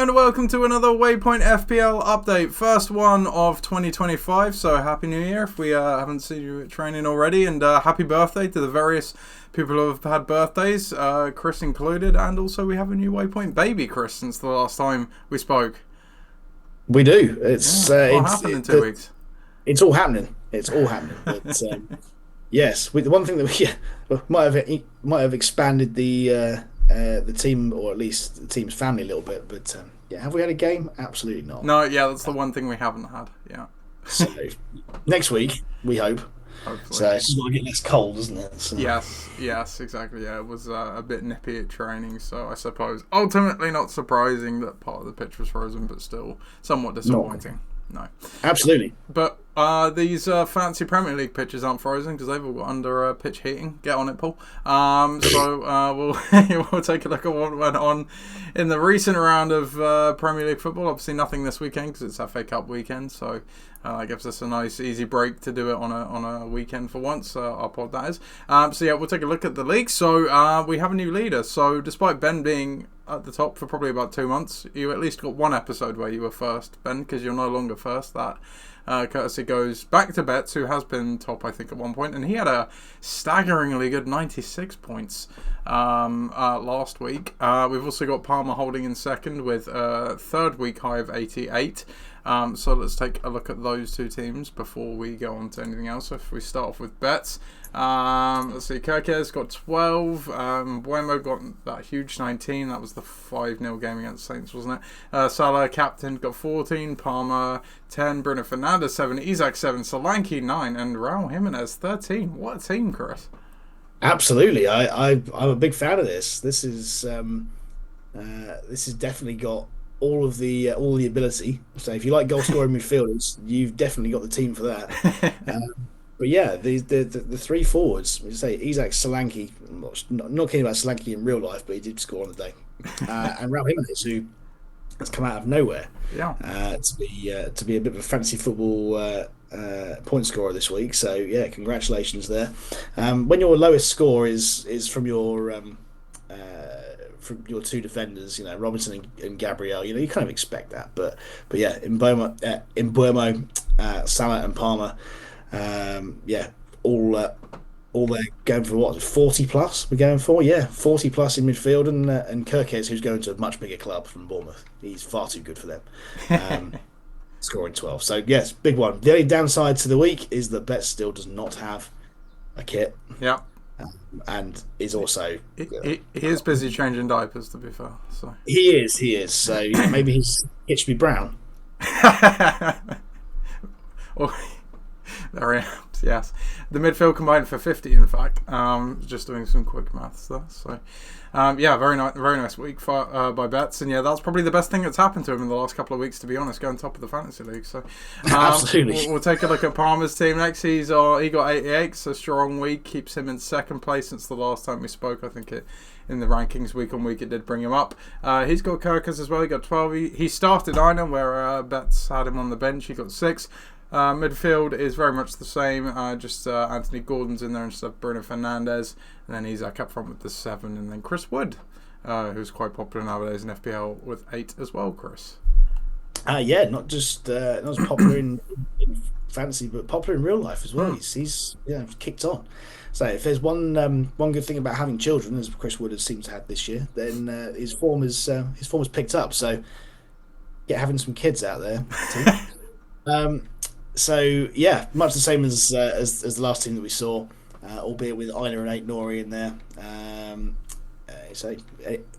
and welcome to another Waypoint FPL update. First one of 2025, so Happy New Year if we haven't seen you at training already, and happy birthday to the various people who have had birthdays, Chris included, and also we have a new Waypoint baby, Chris, since the last time we spoke. We do. It's happened in 2 weeks. It's all happening. It's all happening. But, yes, with the one thing that we might have expanded the team, or at least the team's family a little bit. But yeah, have we had a game? Absolutely not. No, yeah, that's the one thing we haven't had. Yeah. So next week we hope. Hopefully. So it's got to get less cold, isn't it? So. Yes, exactly. Yeah, it was a bit nippy at training, so I suppose ultimately not surprising that part of the pitch was frozen, but still somewhat disappointing. No, absolutely. But these fancy Premier League pitches aren't frozen because they've all got under pitch heating. Get on it, Paul. So we'll take a look at what went on in the recent round of Premier League football. Obviously, nothing this weekend because it's FA Cup weekend. So it gives us a nice, easy break to do it on a weekend for once. Our pod, that is. So yeah, we'll take a look at the league. So we have a new leader. So despite Ben being at the top for probably about 2 months, you at least got one episode where you were first, Ben, because you're no longer first. That courtesy goes back to Betts, who has been top, I think, at one point, and he had a staggeringly good 96 points last week. We've also got Palmer holding in second with a third week high of 88. So let's take a look at those two teams before we go on to anything else. So if we start off with Betts, let's see, Kirkes got 12, Buemo got that huge 19, that was the 5-0 game against Saints, wasn't it? Salah, captain, got 14, Palmer 10, Bruno Fernandes 7, Isak 7, Solanke 9, and Raul Jimenez 13. What a team, Chris. Absolutely. I'm a big fan of this. This is definitely got all the ability. So if you like goal scoring midfielders, you've definitely got the team for that. But yeah, the three forwards, we say Isak, Solanke. Not kidding about Solanke in real life, but he did score on the day. And Raul Jimenez, who has come out of nowhere, to be a bit of a fantasy football point scorer this week. So yeah, congratulations there. When your lowest score is from your two defenders, Robinson and Gabriel, you kind of expect that. But yeah, in Buemo, Salah and Palmer, all they're going for what, 40 plus. We're going for 40 plus in midfield, and Kirkes, who's going to a much bigger club from Bournemouth, he's far too good for them. Scoring 12. So yes, big one. The only downside to the week is that Bet still does not have a kit. Yeah. And is also he is busy changing diapers, to be fair. So he is. So maybe it should be brown. Oh, there he is. Yes, the midfield combined for 50. In fact, just doing some quick maths there. So very nice week by Betts, and yeah, that's probably the best thing that's happened to him in the last couple of weeks, to be honest, going top of the fantasy league. So absolutely, we'll take a look at Palmer's team next. He got 88, so strong week, keeps him in second place since the last time we spoke. I think in the rankings week on week it did bring him up. He's got Kirkes as well. He got 12. He started Ina where Betts had him on the bench. He got 6. Midfield is very much the same, just Anthony Gordon's in there instead of Bruno Fernandes, and then Isak up front with the 7, and then Chris Wood, who's quite popular nowadays in FPL with 8 as well, Chris. Not just popular in fantasy, but popular in real life as well. He's kicked on. So if there's one good thing about having children, as Chris Wood has seemed to have this year, then his form is picked up. So get having some kids out there. So yeah, much the same as the last team that we saw, albeit with Ina and 8 Nori in there. So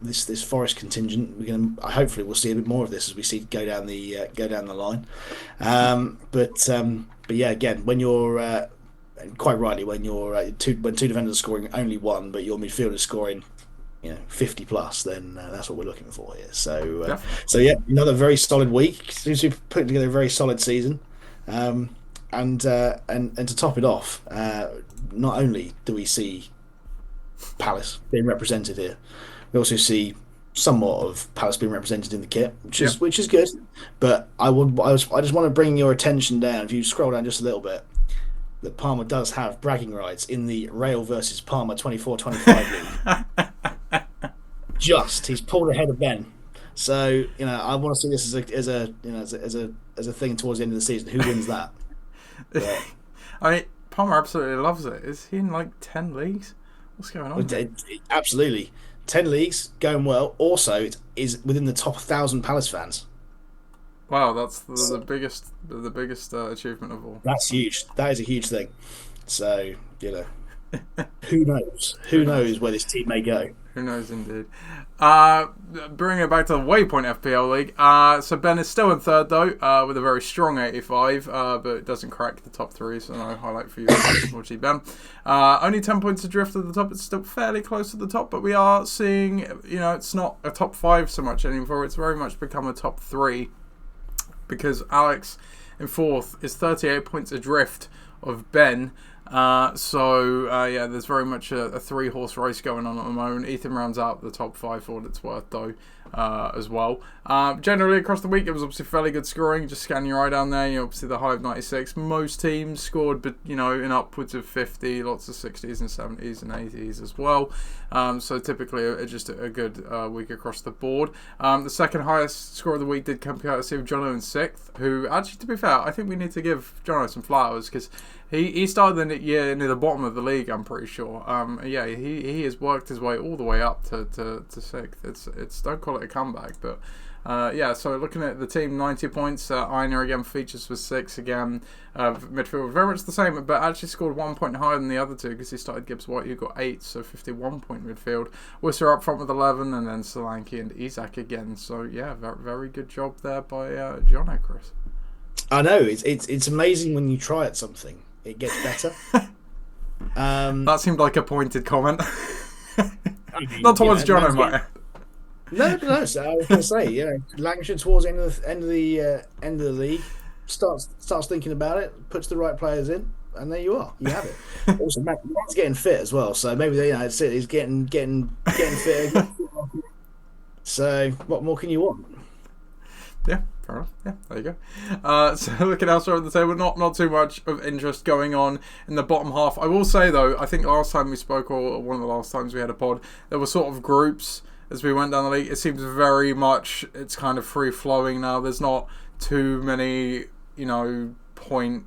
this Forest contingent, hopefully we'll see a bit more of this as we see go down the line. But yeah, again, when you're quite rightly when two defenders are scoring only 1, but your midfielder is scoring 50 plus, then that's what we're looking for here. So yeah, another very solid week. Seems to be putting together a very solid season. And to top it off, not only do we see Palace being represented here, we also see somewhat of Palace being represented in the kit, which is good. But I just want to bring your attention down. If you scroll down just a little bit, that Palmer does have bragging rights in the Rail versus Palmer 24-25 league. He's pulled ahead of Ben. So I want to see this as a thing towards the end of the season. Who wins that? But I mean, Palmer absolutely loves it. Is he in like 10 leagues? What's going on here? absolutely, 10 leagues going well. Also, it is within the top 1,000 Palace fans. Wow, that's the So biggest achievement of all. that's huge. That is a huge thing. So who knows? Who Who knows? knows where this team may go? Who knows, indeed. Bringing it back to the Waypoint FPL League. So Ben is still in third, though, with a very strong 85, but it doesn't crack the top three, so no highlight for you, unfortunately, Ben. Only 10 points adrift at the top. It's still fairly close to the top, but we are seeing, it's not a top five so much anymore. It's very much become a top three, because Alex in fourth is 38 points adrift of Ben. There's very much a three-horse race going on at the moment. Ethan rounds out the top five for what it's worth, though, as well. Generally, across the week, it was obviously fairly good scoring. Just scan your eye down there, obviously the high of 96. Most teams scored, but in upwards of 50, lots of 60s and 70s and 80s as well. So typically, just a good week across the board. The second highest score of the week did come courtesy of Jono in sixth, who, actually, to be fair, I think we need to give Jono some flowers, because he started the year near the bottom of the league, I'm pretty sure. He has worked his way all the way up to sixth. It's don't call it a comeback, but so looking at the team, 90 points. Einar again features with 6 again. Midfield very much the same, but actually scored 1 point higher than the other two, because he started Gibbs White, who got 8, so 51 point midfield. Whistler up front with 11, and then Solanke and Isak again. So yeah, very, very good job there by Jono, Chris. I know it's amazing when you try at something, it gets better. That seemed like a pointed comment. I mean, Not towards Jono, mate. No. So I was going to say, Lancashire towards the end of the league starts thinking about it, puts the right players in, and there you are. You have it. Also, Matt's getting fit as well, so maybe it's it. He's getting fit. So what more can you want? Yeah, fair enough. Yeah, there you go. So looking elsewhere on the table, not too much of interest going on in the bottom half. I will say though, I think last time we spoke, or one of the last times we had a pod, there were sort of groups as we went down the league. It seems very much it's kind of free flowing now. There's not too many, point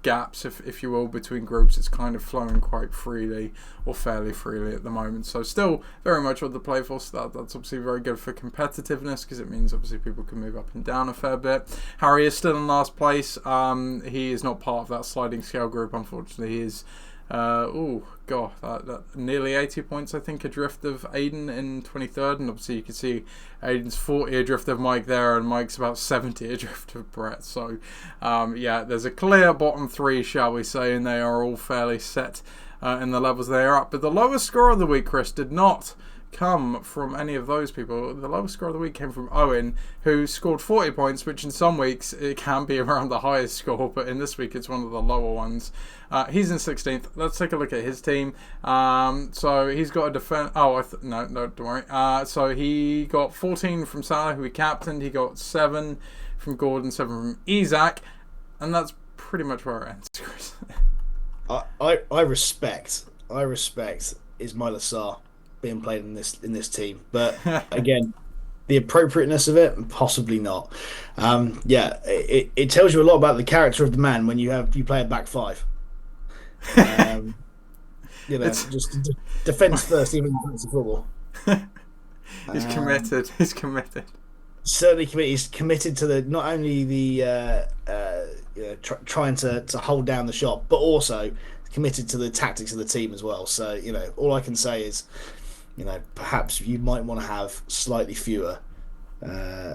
gaps, if you will, between groups. It's kind of flowing quite freely, or fairly freely at the moment. So still very much what the play for. So that's obviously very good for competitiveness, because it means obviously people can move up and down a fair bit. Harry is still in last place. He is not part of that sliding scale group, unfortunately. He is nearly 80 points, I think, adrift of Aiden in 23rd, and obviously you can see Aiden's 40 adrift of Mike there, and Mike's about 70 adrift of Brett. So there's a clear bottom three, shall we say, and they are all fairly set in the levels they are at. But the lowest score of the week, Chris, did not come from any of those people. The lowest score of the week came from Owen, who scored 40 points, which in some weeks it can be around the highest score, but in this week it's one of the lower ones. He's in 16th. Let's take a look at his team. So he's got a defense. No, don't worry. So he got 14 from Salah, who he captained. He got 7 from Gordon, 7 from Isak, and that's pretty much where it ends, Chris. I respect Ismail Assar being played in this team, but again, the appropriateness of it, possibly not. It tells you a lot about the character of the man when you play a back five. Just defense first, even in fantasy football. He's committed. He's committed. Certainly committed. He's committed to not only the trying to hold down the shot, but also committed to the tactics of the team as well. So all I can say is, perhaps you might want to have slightly fewer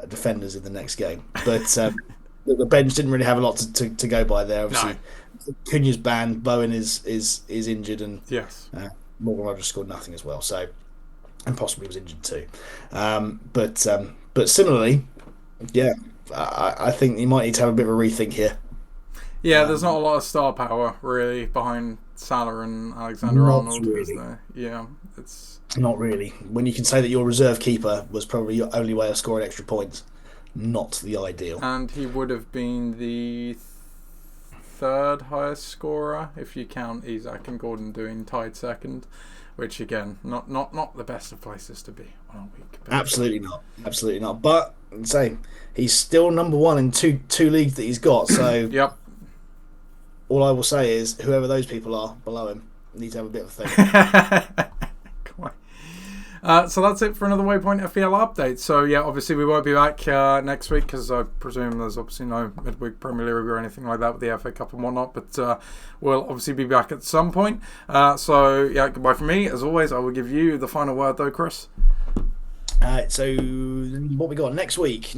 defenders in the next game. But the bench didn't really have a lot to go by there. Obviously, Cunha's banned, Bowen is injured, and yes, Morgan Rogers scored nothing as well. So, and possibly was injured too. But similarly, I think you might need to have a bit of a rethink here. Yeah, there's not a lot of star power really behind Salah and Alexander-Arnold. Really. Is there? Yeah, it's not really. When you can say that your reserve keeper was probably your only way of scoring extra points, not the ideal. And he would have been the third highest scorer if you count Isak and Gordon doing tied second, which again, not the best of places to be on a week. Absolutely not. Absolutely not. But say he's still number one in two leagues that he's got. So yep. All I will say is whoever those people are below him need to have a bit of a think. So that's it for another Waypoint FPL update. So yeah, obviously we won't be back next week because I presume there's obviously no midweek Premier League or anything like that with the FA Cup and whatnot. But we'll obviously be back at some point. So yeah, goodbye from me. As always, I will give you the final word though, Chris. So what we got next week?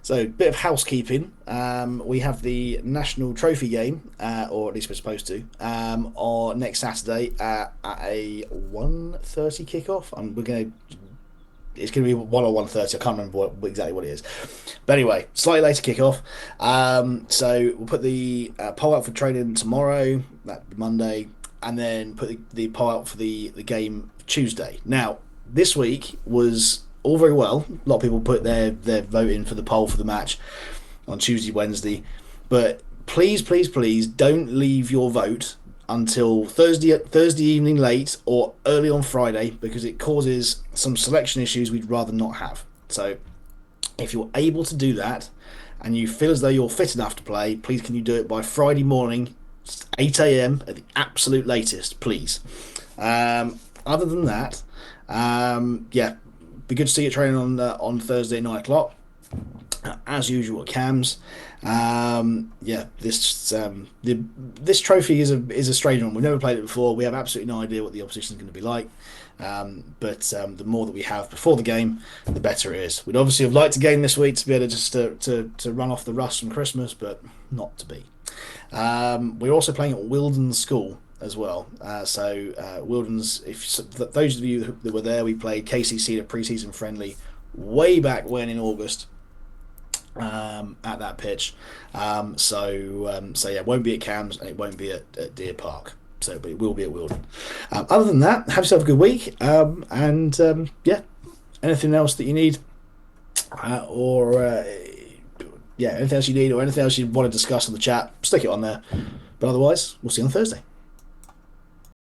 So bit of housekeeping. We have the national trophy game, or at least we're supposed to, on next Saturday at a 1:30 kickoff. It's going to be 1 or 1:30. I can't remember exactly what it is. But anyway, slightly later kickoff. So we'll put the poll out for training tomorrow, that Monday, and then put the poll out for the game Tuesday. Now, this week was all very well. A lot of people put their vote in for the poll for the match on Tuesday, Wednesday. But please don't leave your vote until Thursday evening late or early on Friday, because it causes some selection issues we'd rather not have. So if you're able to do that and you feel as though you're fit enough to play, please can you do it by Friday morning, 8 a.m. at the absolute latest, please. Other than that, yeah, be good to see you training on Thursday 9 o'clock, as usual at Cams. Yeah, this trophy is a strange one. We've never played it before. We have absolutely no idea what the opposition is going to be like. But the more that we have before the game, the better it is. We'd obviously have liked a game this week to be able to just to run off the rust from Christmas, but not to be. We're also playing at Wilden School as well. So Wilden's, those of you that were there, we played KCC, a pre-season friendly, way back when in August. At that pitch. So yeah, it won't be at Cams and it won't be at Deer Park. But it will be at Wilden. Other than that, have yourself a good week. Yeah, anything else that you need, anything else you need, or anything else you want to discuss on the chat, stick it on there. But otherwise, we'll see you on Thursday.